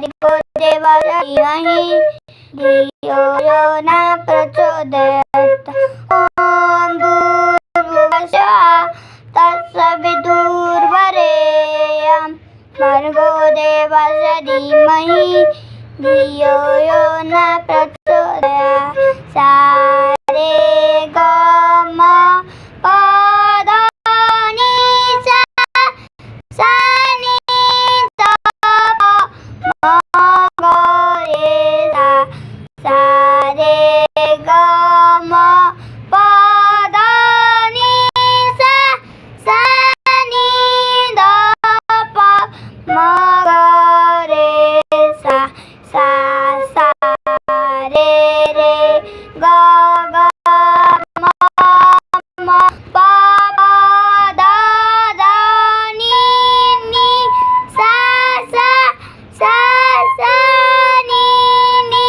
भर्गो देवस्य धीमहि धियो यो न प्रचोदयात् ॐ भूर्भुवः तत्सवितुर्वरेण्यं भर्गो देवस्य धीमहि धियो यो न प्रचोदयात् सा रे ग म प ध नि सा सा नि ध प म ग रे सा सा रे ग म प ध नि सा सा नि ध प म ग रे सा सा सा रे रे ग ग म म प प ध ध नि नि सा सा सा सा नि नि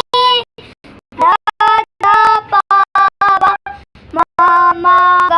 ध ध प प म म ग